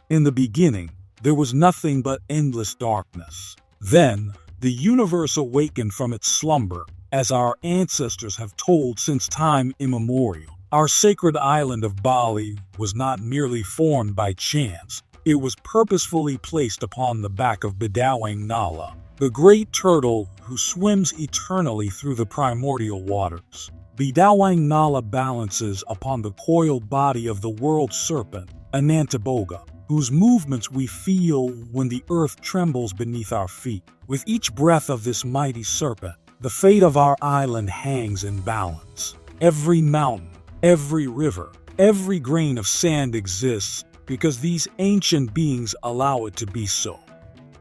In the beginning, there was nothing but endless darkness. Then, the universe awakened from its slumber, as our ancestors have told since time immemorial. Our sacred island of Bali was not merely formed by chance. It was purposefully placed upon the back of Bidawang Nala, the great turtle who swims eternally through the primordial waters. Bidawang Nala balances upon the coiled body of the world serpent, Anantaboga, whose movements we feel when the earth trembles beneath our feet. With each breath of this mighty serpent, the fate of our island hangs in balance. Every mountain, every river, every grain of sand exists because these ancient beings allow it to be so.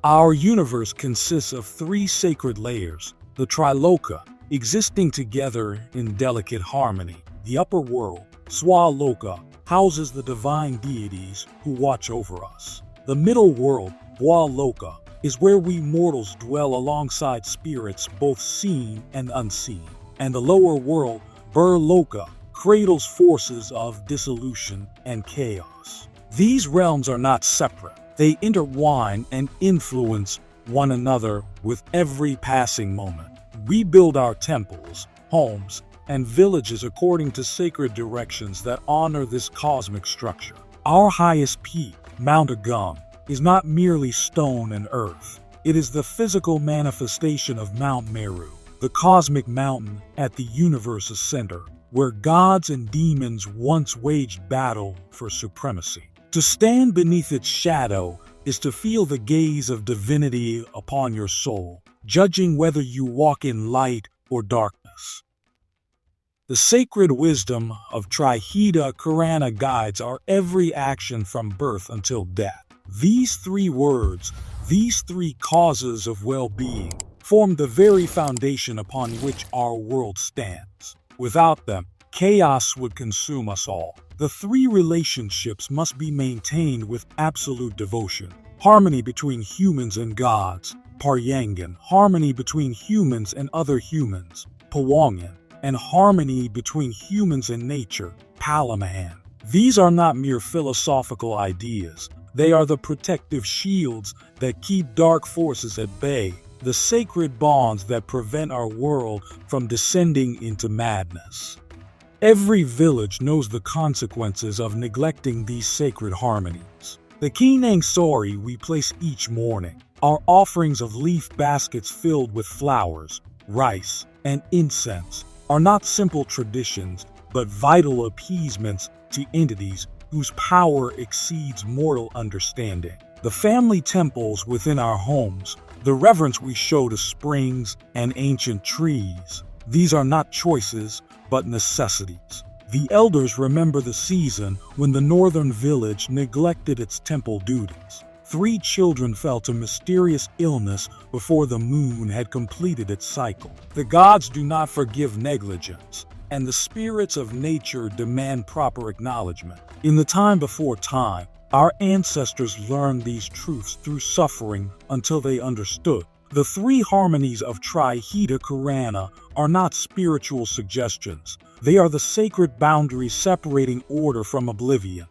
Our universe consists of three sacred layers, the Triloka, existing together in delicate harmony. The upper world, Swaloka, houses the divine deities who watch over us. The middle world, Dwaloka, is where we mortals dwell alongside spirits both seen and unseen. And the lower world, Burloka, cradles forces of dissolution and chaos. These realms are not separate. They intertwine and influence one another with every passing moment. We build our temples, homes, and villages according to sacred directions that honor this cosmic structure. Our highest peak, Mount Agung, is not merely stone and earth. It is the physical manifestation of Mount Meru, the cosmic mountain at the universe's center, where gods and demons once waged battle for supremacy. To stand beneath its shadow is to feel the gaze of divinity upon your soul, judging whether you walk in light or darkness. The sacred wisdom of Hita Karana guides our every action from birth until death. These three words, these three causes of well-being, form the very foundation upon which our world stands. Without them, chaos would consume us all. The three relationships must be maintained with absolute devotion. Harmony between humans and gods, Paryangan, harmony between humans and other humans, Pawangan, and harmony between humans and nature, Palamahan. These are not mere philosophical ideas. They are the protective shields that keep dark forces at bay, the sacred bonds that prevent our world from descending into madness. Every village knows the consequences of neglecting these sacred harmonies. The Kinang Sori we place each morning are offerings of leaf baskets filled with flowers, rice, and incense, are not simple traditions, but vital appeasements to entities whose power exceeds mortal understanding. The family temples within our homes, the reverence we show to springs and ancient trees, these are not choices, but necessities. The elders remember the season when the northern village neglected its temple duties. 3 children fell to mysterious illness before the moon had completed its cycle. The gods do not forgive negligence, and the spirits of nature demand proper acknowledgement. In the time before time, our ancestors learned these truths through suffering until they understood. The 3 harmonies of Hita Karana are not spiritual suggestions. They are the sacred boundaries separating order from oblivion.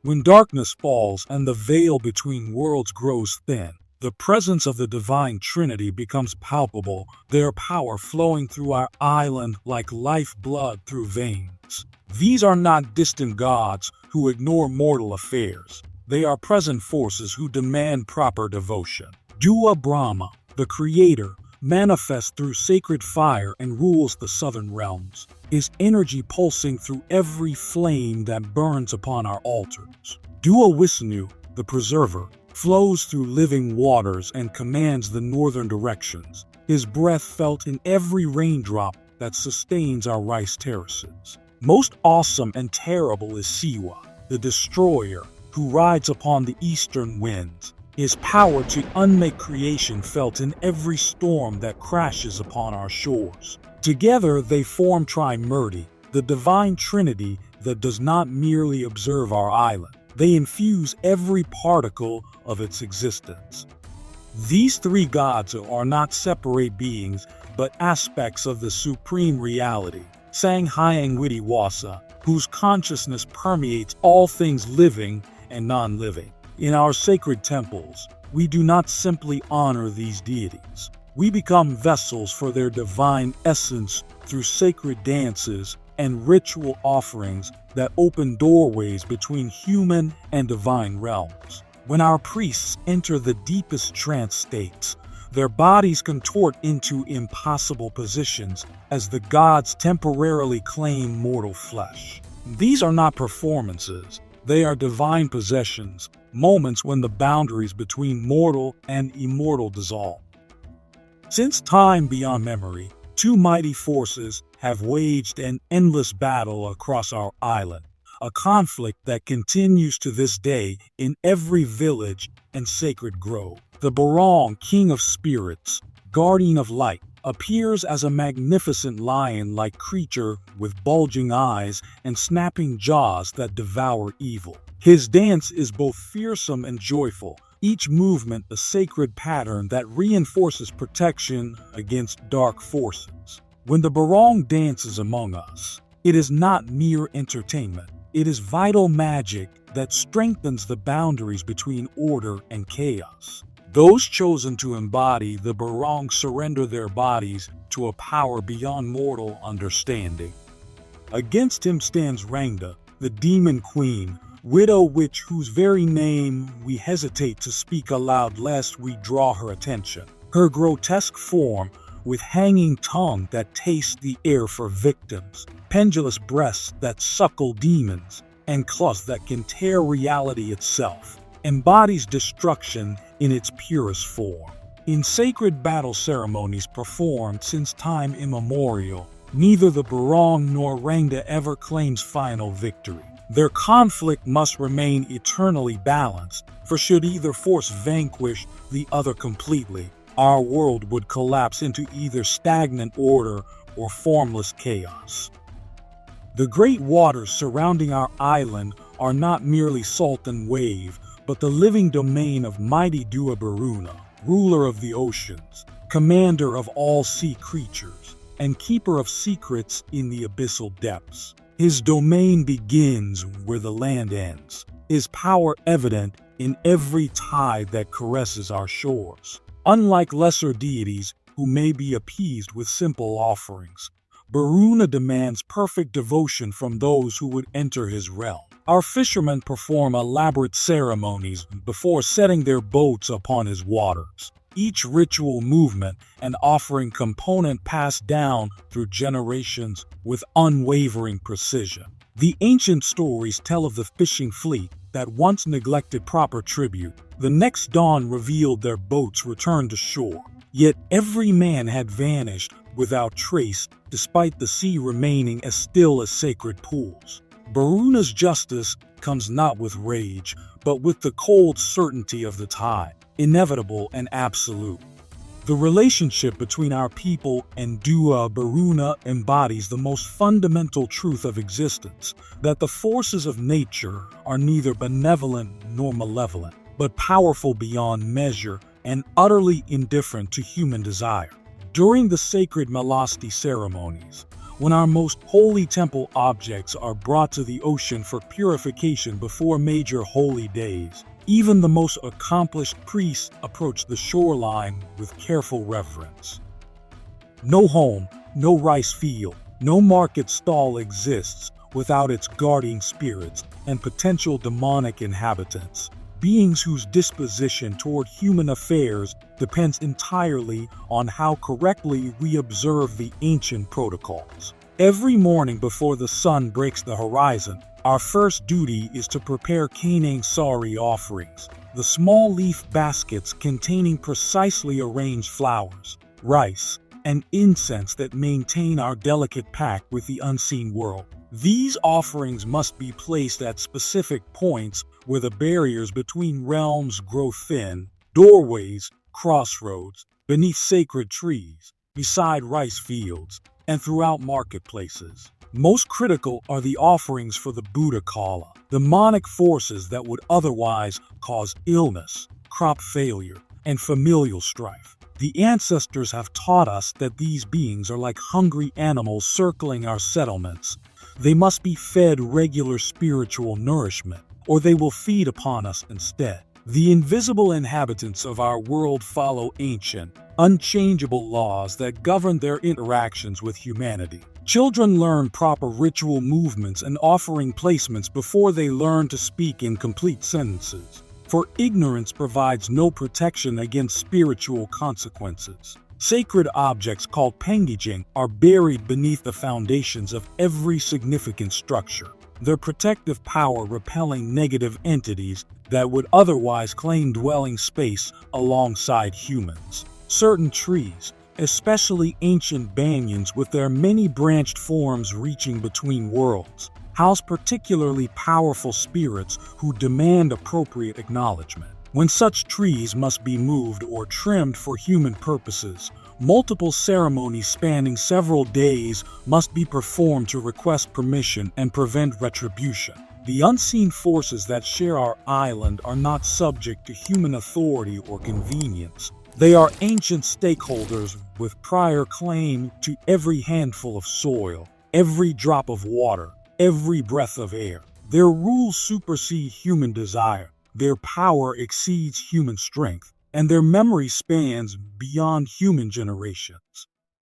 When darkness falls and the veil between worlds grows thin, the presence of the divine Trinity becomes palpable, their power flowing through our island like lifeblood through veins. These are not distant gods who ignore mortal affairs. They are present forces who demand proper devotion. Dewa Brahma, the creator, manifests through sacred fire and rules the southern realms, his energy pulsing through every flame that burns upon our altars. Dewa Vishnu, the preserver, flows through living waters and commands the northern directions, his breath felt in every raindrop that sustains our rice terraces. Most awesome and terrible is Shiva, the destroyer, who rides upon the eastern winds, his power to unmake creation felt in every storm that crashes upon our shores. Together they form Trimurti, the divine trinity that does not merely observe our island. They infuse every particle of its existence. These 3 gods are not separate beings, but aspects of the supreme reality, Sanghyang Widiwasa, whose consciousness permeates all things living and non-living. In our sacred temples, we do not simply honor these deities. We become vessels for their divine essence through sacred dances and ritual offerings that open doorways between human and divine realms. When our priests enter the deepest trance states, their bodies contort into impossible positions as the gods temporarily claim mortal flesh. These are not performances, they are divine possessions, moments when the boundaries between mortal and immortal dissolve. Since time beyond memory, two mighty forces have waged an endless battle across our island, a conflict that continues to this day in every village and sacred grove. The Barong, king of spirits, guardian of light, appears as a magnificent lion-like creature with bulging eyes and snapping jaws that devour evil. His dance is both fearsome and joyful, each movement a sacred pattern that reinforces protection against dark forces. When the Barong dances among us, it is not mere entertainment. It is vital magic that strengthens the boundaries between order and chaos. Those chosen to embody the Barong surrender their bodies to a power beyond mortal understanding. Against him stands Rangda, the demon queen, widow witch whose very name we hesitate to speak aloud lest we draw her attention. Her grotesque form, with hanging tongue that tastes the air for victims, pendulous breasts that suckle demons, and claws that can tear reality itself, embodies destruction in its purest form. In sacred battle ceremonies performed since time immemorial, neither the Barong nor Rangda ever claims final victory. Their conflict must remain eternally balanced, for should either force vanquish the other completely, our world would collapse into either stagnant order or formless chaos. The great waters surrounding our island are not merely salt and wave, but the living domain of mighty Dewa Baruna, ruler of the oceans, commander of all sea creatures, and keeper of secrets in the abyssal depths. His domain begins where the land ends, his power evident in every tide that caresses our shores. Unlike lesser deities who may be appeased with simple offerings, Baruna demands perfect devotion from those who would enter his realm. Our fishermen perform elaborate ceremonies before setting their boats upon his waters. Each ritual movement and offering component passed down through generations with unwavering precision. The ancient stories tell of the fishing fleet that once neglected proper tribute. The next dawn revealed their boats returned to shore. Yet every man had vanished without trace, despite the sea remaining as still as sacred pools. Baruna's justice comes not with rage, but with the cold certainty of the tide, inevitable and absolute. The relationship between our people and Dewa Baruna embodies the most fundamental truth of existence, that the forces of nature are neither benevolent nor malevolent, but powerful beyond measure and utterly indifferent to human desire. During the sacred Malasti ceremonies, when our most holy temple objects are brought to the ocean for purification before major holy days, even the most accomplished priests approach the shoreline with careful reverence. No home, no rice field, no market stall exists without its guardian spirits and potential demonic inhabitants, beings whose disposition toward human affairs depends entirely on how correctly we observe the ancient protocols. Every morning before the sun breaks the horizon, our first duty is to prepare Kanang Sari offerings, the small leaf baskets containing precisely arranged flowers, rice, and incense that maintain our delicate pact with the unseen world. These offerings must be placed at specific points where the barriers between realms grow thin, doorways, crossroads, beneath sacred trees, beside rice fields, and throughout marketplaces. Most critical are the offerings for the Buddha Kala, demonic forces that would otherwise cause illness, crop failure, and familial strife. The ancestors have taught us that these beings are like hungry animals circling our settlements. They must be fed regular spiritual nourishment, or they will feed upon us instead. The invisible inhabitants of our world follow ancient, unchangeable laws that govern their interactions with humanity. Children learn proper ritual movements and offering placements before they learn to speak in complete sentences. For ignorance provides no protection against spiritual consequences. Sacred objects called pengijing are buried beneath the foundations of every significant structure, their protective power repelling negative entities that would otherwise claim dwelling space alongside humans. Certain trees, especially ancient banyans with their many branched forms reaching between worlds, house particularly powerful spirits who demand appropriate acknowledgement. When such trees must be moved or trimmed for human purposes, multiple ceremonies spanning several days must be performed to request permission and prevent retribution. The unseen forces that share our island are not subject to human authority or convenience. They are ancient stakeholders with prior claim to every handful of soil, every drop of water, every breath of air. Their rules supersede human desire. Their power exceeds human strength, and their memory spans beyond human generations.